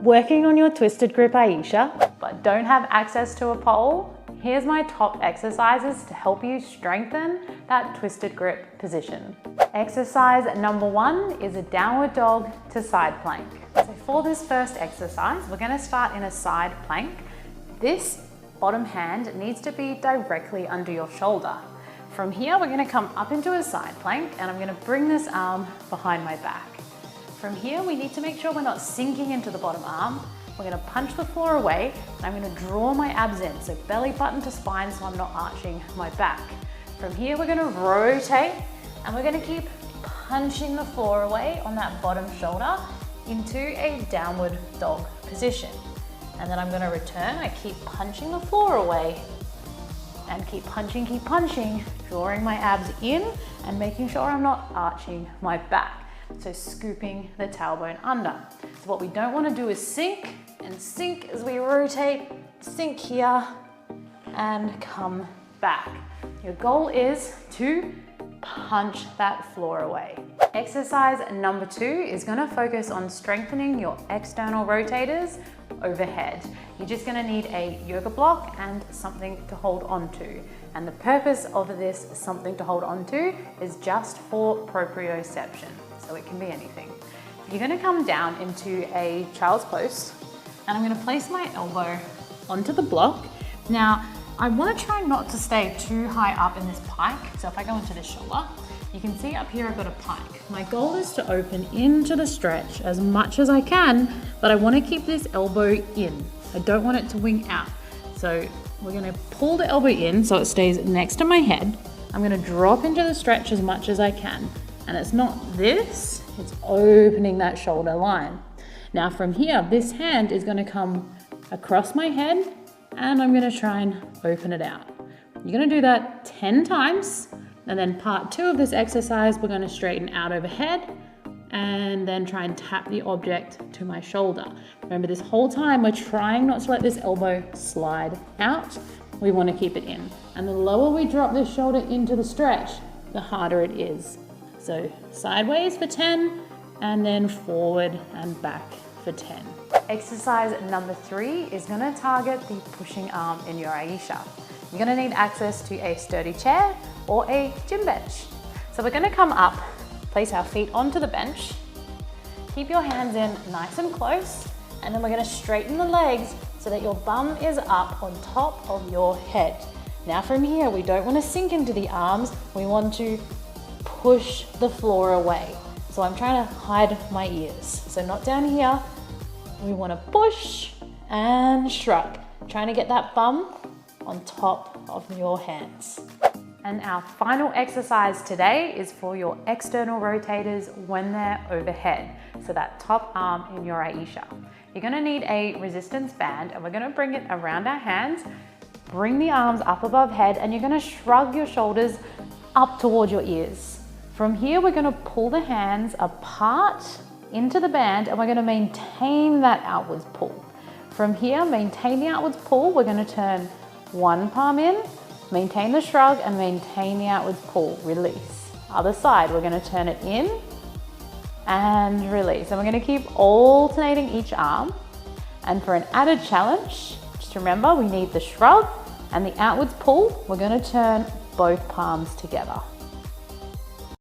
working on your twisted grip, Ayesha, but don't have access to a pole, here's my top exercises to help you strengthen that twisted grip position. Exercise number 1 is a downward dog to side plank. So for this first exercise, we're going to start in a side plank. This bottom hand needs to be directly under your shoulder. From here, we're going to come up into a side plank and I'm going to bring this arm behind my back. From here, we need to make sure we're not sinking into the bottom arm. We're going to punch the floor away and I'm going to draw my abs in, so belly button to spine so I'm not arching my back. From here, we're going to rotate and we're going to keep punching the floor away on that bottom shoulder into a downward dog position. And then I'm going to return. I keep punching the floor away and keep punching, drawing my abs in and making sure I'm not arching my back. So scooping the tailbone under. So what we don't want to do is sink as we rotate, sink here and come back. Your goal is to punch that floor away. Exercise number 2 is going to focus on strengthening your external rotators overhead. You're just going to need a yoga block and something to hold on to. And the purpose of this something to hold on to is just for proprioception. So it can be anything. You're going to come down into a child's pose and I'm going to place my elbow onto the block. Now, I want to try not to stay too high up in this pike. So if I go into this shoulder, you can see up here I've got a pike. My goal is to open into the stretch as much as I can, but I want to keep this elbow in. I don't want it to wing out. So we're going to pull the elbow in so it stays next to my head. I'm going to drop into the stretch as much as I can. And it's not this, it's opening that shoulder line. Now from here, this hand is going to come across my head and I'm going to try and open it out. You're going to do that 10 times. And then part 2 of this exercise, we're going to straighten out overhead and then try and tap the object to my shoulder. Remember, this whole time we're trying not to let this elbow slide out. We want to keep it in. And the lower we drop this shoulder into the stretch, the harder it is. So sideways for 10 and then forward and back for 10. Exercise number 3 is going to target the pushing arm in your Ayesha. You're going to need access to a sturdy chair or a gym bench. So we're going to come up, place our feet onto the bench, keep your hands in nice and close, and then we're going to straighten the legs so that your bum is up on top of your head. Now from here, we don't want to sink into the arms, we want to push the floor away. So I'm trying to hide my ears. So not down here, we want to push and shrug. Trying to get that bum on top of your hands. And our final exercise today is for your external rotators when they're overhead. So that top arm in your Ayesha. You're going to need a resistance band and we're going to bring it around our hands, bring the arms up above head, and you're going to shrug your shoulders up towards your ears. From here, we're going to pull the hands apart into the band and we're going to maintain that outwards pull. From here, maintain the outwards pull. We're going to turn one palm in, maintain the shrug and maintain the outwards pull, release. Other side, we're going to turn it in and release. And we're going to keep alternating each arm. And for an added challenge, just remember we need the shrug and the outwards pull. We're going to turn both palms together.